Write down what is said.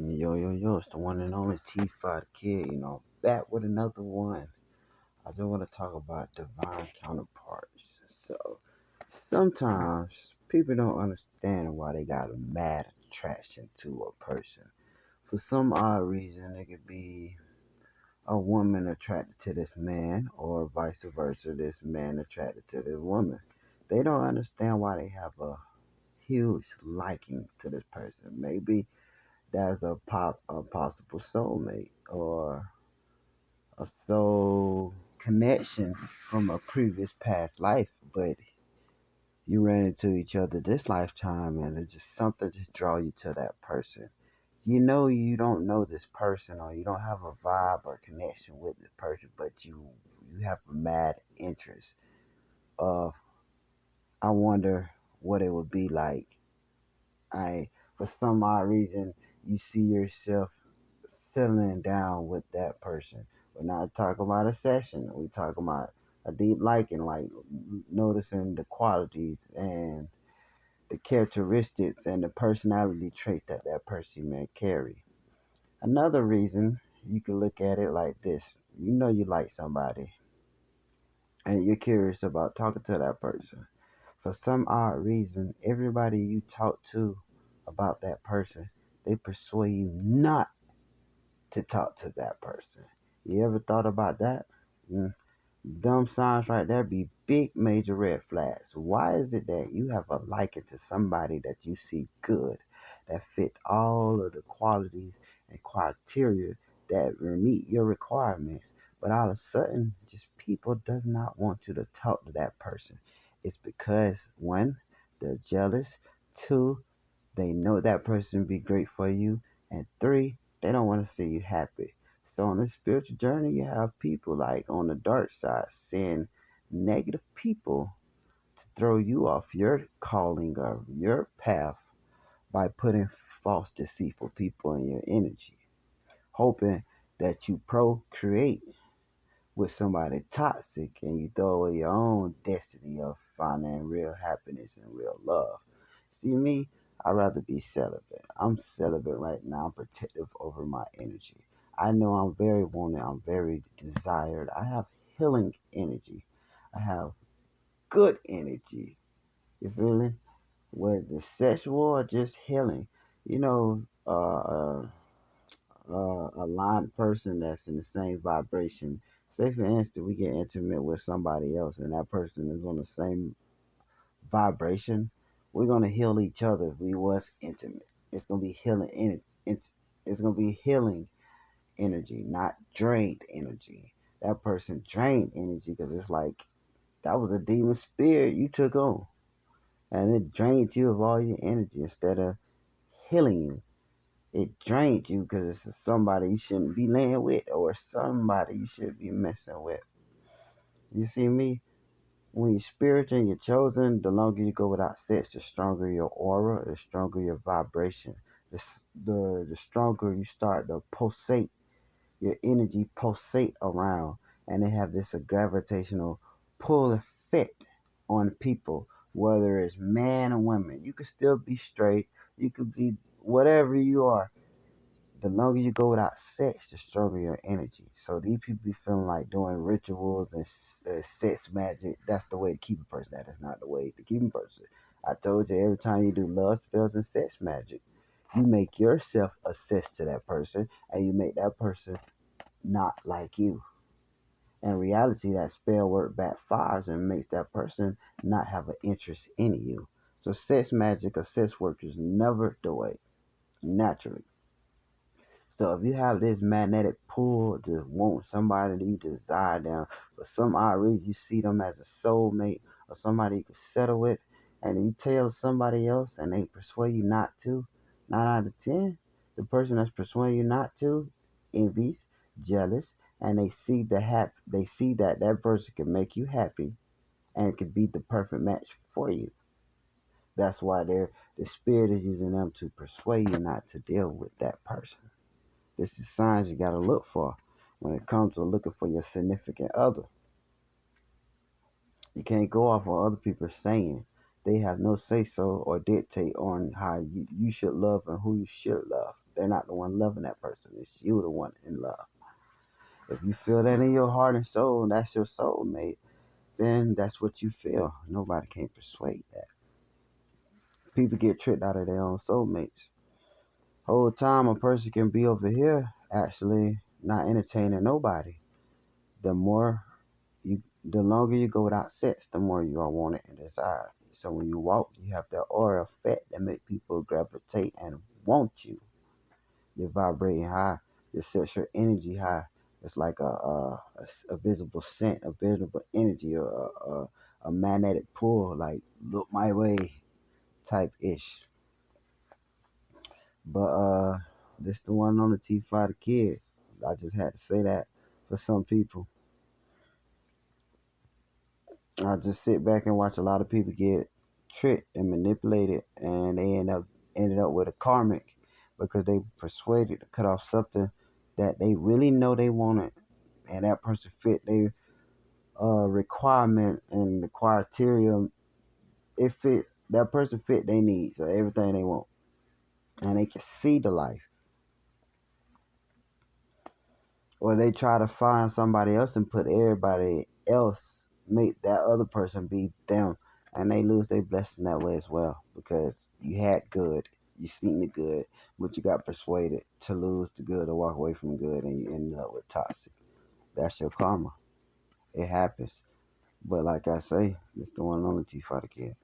Yo, it's the one and only T5 Kid, back with another one. I just want to talk about divine counterparts. So, sometimes people don't understand why they got a mad attraction to a person. For some odd reason, it could be a woman attracted to this man, or vice versa, this man attracted to this woman. They don't understand why they have a huge liking to this person. Maybe that's a possible soulmate or a soul connection from a previous past life, but you ran into each other this lifetime, and it's just something to draw you to that person. You don't know this person, or you don't have a vibe or connection with this person, but you have a mad interest of, I wonder what it would be like. I For some odd reason, you see yourself settling down with that person. We're not talking about a session. We're talking about a deep liking, like noticing the qualities and the characteristics and the personality traits that that person may carry. Another reason, you can look at it like this. You like somebody, and you're curious about talking to that person. For some odd reason, everybody you talk to about that person, they persuade you not to talk to that person. You ever thought about that? Mm, Dumb signs right there be big major red flags. Why is it that you have a liking to somebody that you see good, that fit all of the qualities and criteria that will meet your requirements, but all of a sudden just people does not want you to talk to that person? It's because one, they're jealous, two, they know that person be great for you, and three, they don't want to see you happy. So on this spiritual journey, you have people like on the dark side send negative people to throw you off your calling or your path by putting false, deceitful people in your energy, hoping that you procreate with somebody toxic and you throw away your own destiny of finding real happiness and real love. See me, I'd rather be celibate. I'm celibate right now. I'm protective over my energy. I know I'm very wanted. I'm very desired. I have healing energy. I have good energy. You feel me? Whether it's sexual or just healing. You know, aligned person that's in the same vibration. Say for instance, we get intimate with somebody else, and that person is on the same vibration. We're gonna heal each other if we was intimate. It's gonna be healing it's gonna be healing energy, not drained energy. That person drained energy because it's like that was a demon spirit you took on, and it drained you of all your energy instead of healing you. It drains you because it's somebody you shouldn't be laying with or somebody you should be messing with. You see me? When you're spiritual and you're chosen, the longer you go without sex, the stronger your aura, the stronger your vibration, the stronger you start to pulsate, your energy pulsate around, and they have this gravitational pull effect on people, whether it's man or woman. You could still be straight, you could be whatever you are. The longer you go without sex, the stronger your energy. So these people be feeling like doing rituals and sex magic. That's the way to keep a person. That is not the way to keep a person. I told you, every time you do love spells and sex magic, you make yourself assess to that person, and you make that person not like you. In reality, that spell work backfires and makes that person not have an interest in you. So sex magic or sex work is never the way, naturally. So if you have this magnetic pull to want somebody that you desire them, for some odd reason you see them as a soulmate or somebody you can settle with, and you tell somebody else and they persuade you not to, 9 out of 10, the person that's persuading you not to envies, jealous, and they see that that person can make you happy and can be the perfect match for you. That's why the spirit is using them to persuade you not to deal with that person. This is signs you gotta look for when it comes to looking for your significant other. You can't go off on other people saying. They have no say so or dictate on how you should love and who you should love. they're not the one loving that person. It's you the one in love. If you feel that in your heart and soul, and that's your soulmate, then that's what you feel. Nobody can persuade that. People get tricked out of their own soulmates. Whole time a person can be over here actually not entertaining nobody. The more the longer you go without sex, the more you are wanted and desired. So when you walk, you have that aura effect that make people gravitate and want you. You're vibrating high. Your sexual energy high. It's like a visible scent, a visible energy, or a magnetic pull, like look my way type ish. But this the one on the T for the kid. I just had to say that for some people. I just sit back and watch a lot of people get tricked and manipulated, and they ended up with a karmic because they persuaded to cut off something that they really know they wanted, and that person fit their requirement and the criteria. It fit that person fit their needs or everything they want, and they can see the life. Or they try to find somebody else and put everybody else, make that other person be them, and they lose their blessing that way as well because you had good, you seen the good, but you got persuaded to lose the good or walk away from good, and you ended up with toxic. That's your karma. It happens. But like I say, it's the one on the T for the kid.